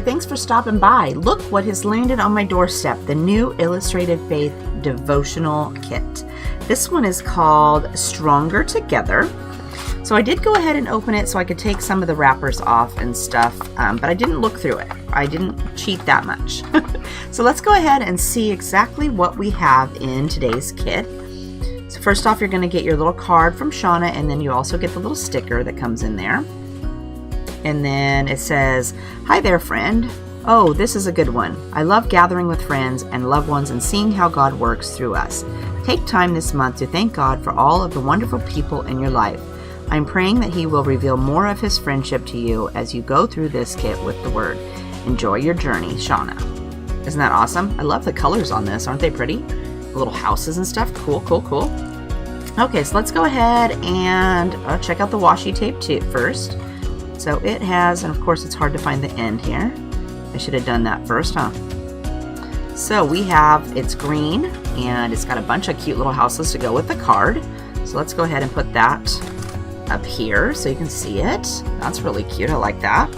thanks for stopping by. Look what has landed on my doorstep, the new Illustrated Faith devotional kit. This one is called Stronger Together. So I did go ahead and open it so I could take some of the wrappers off and stuff, but I didn't look through it. I didn't cheat that much. So let's go ahead and see exactly what we have in today's kit. So first off, you're going to get your little card from Shauna, and then you also get the little sticker that comes in there. And then it says, "Hi there, friend. Oh, this is a good one. I love gathering with friends and loved ones and seeing how God works through us. Take time this month to thank God for all of the wonderful people in your life. I'm praying that He will reveal more of His friendship to you as you go through this kit with the Word. Enjoy your journey, Shauna." Isn't that awesome? I love the colors on this. Aren't they pretty? The little houses and stuff. Cool, cool, cool. Okay, so let's go ahead and check out the washi tape too first. So it has, and of course it's hard to find the end here. I should have done that first, huh? So we have, it's green, and it's got a bunch of cute little houses to go with the card. So let's go ahead and put that up here so you can see it. That's really cute. I like that.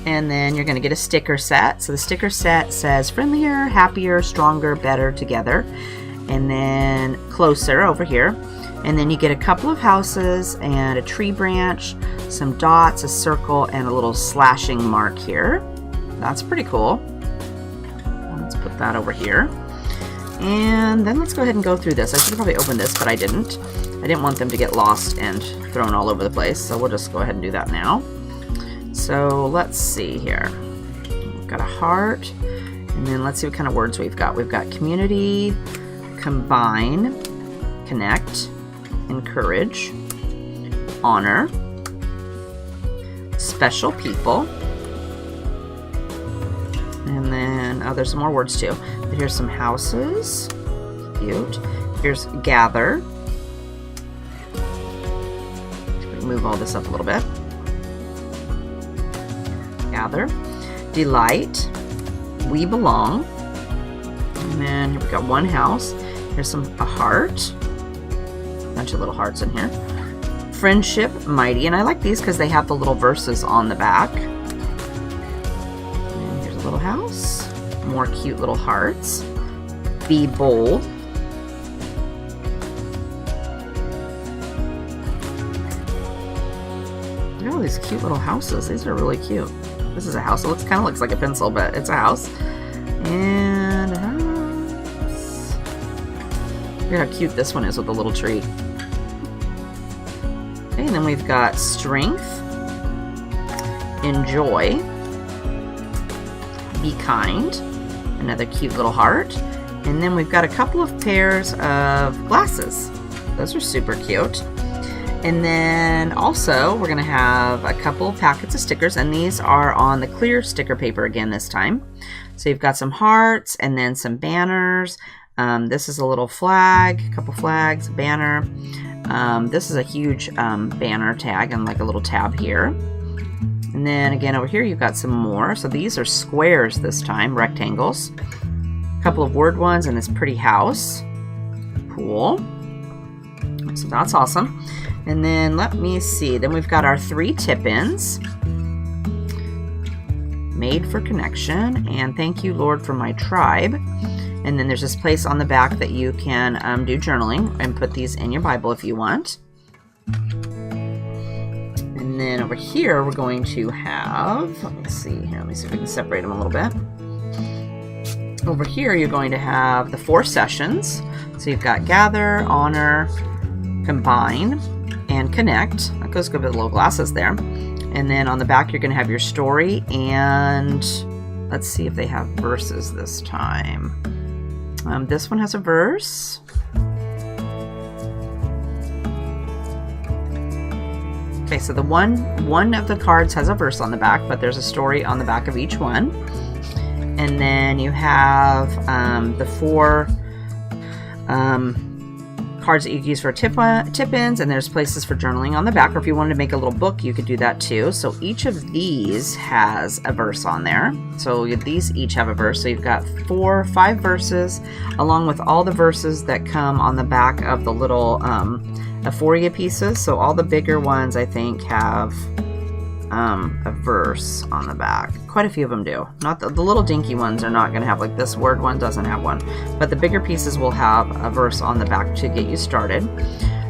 And then you're going to get a sticker set. So the sticker set says friendlier, happier, stronger, better together. And then closer over here. And then you get a couple of houses and a tree branch, some dots, a circle, and a little slashing mark here. That's pretty cool. Let's put that over here. And then let's go ahead and go through this. I should have probably opened this, but I didn't. I didn't want them to get lost and thrown all over the place, so we'll just go ahead and do that now. So let's see here. We've got a heart, and then let's see what kind of words we've got. We've got community, combine, connect, encourage, honor, special people, and then, oh, there's some more words too. But here's some houses, cute. Here's gather. Move all this up a little bit. Gather, delight, we belong, and then here we got one house. Here's a heart, a bunch of little hearts in here. Friendship, mighty, and I like these because they have the little verses on the back. And here's a little house, more cute little hearts. Be bold. Look at all these cute little houses. These are really cute. This is a house. It kind of looks like a pencil, but it's a house. And a house. Look at how cute this one is with the little tree. Okay, and then we've got strength, enjoy, be kind, another cute little heart. And then we've got a couple of pairs of glasses. Those are super cute. And then also we're going to have a couple of packets of stickers, and these are on the clear sticker paper again this time. So you've got some hearts and then some banners. This is a little flag, a couple flags, a banner. This is a huge banner tag and like a little tab here. And then again over here you've got some more. So these are squares this time, rectangles. A couple of word ones and this pretty house. Cool. So that's awesome. And then let me see. Then we've got our 3 tip-ins. Made for connection. And thank you, Lord, for my tribe. And then there's this place on the back that you can do journaling and put these in your Bible if you want. And then over here we're going to have, let's see here. Let me see if we can separate them a little bit. Over here you're going to have the 4 sessions. So you've got gather, honor, combine, and connect. That goes good with the little glasses there. And then on the back you're going to have your story, and let's see if they have verses this time. This one has a verse. Okay, so the one of the cards has a verse on the back, but there's a story on the back of each one. And then you have the 4 cards that you can use for tip-ins, and there's places for journaling on the back, or if you wanted to make a little book, you could do that too. So each of these has a verse on there. So these each have a verse. So you've got 5 verses, along with all the verses that come on the back of the little Aphoria pieces. So all the bigger ones, I think, have a verse on the back. Quite a few of them do. Not the little dinky ones are not going to have, like this word one doesn't have one, but the bigger pieces will have a verse on the back to get you started.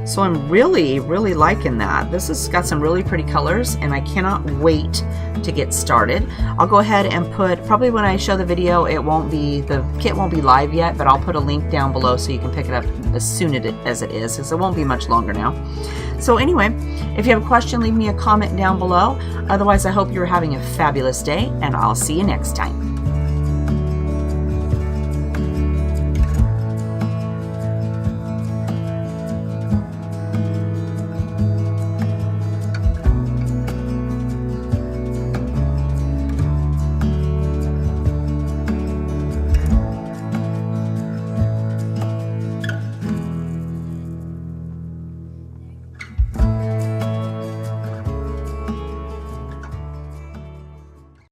So I'm really liking that. This has got some really pretty colors, and I cannot wait to get started. I'll go ahead and put, probably when I show the video, the kit won't be live yet, but I'll put a link down below so you can pick it up as soon as it is, because it won't be much longer now. So anyway, if you have a question, leave me a comment down below. Otherwise, I hope you're having a fabulous day, and I'll see you next time.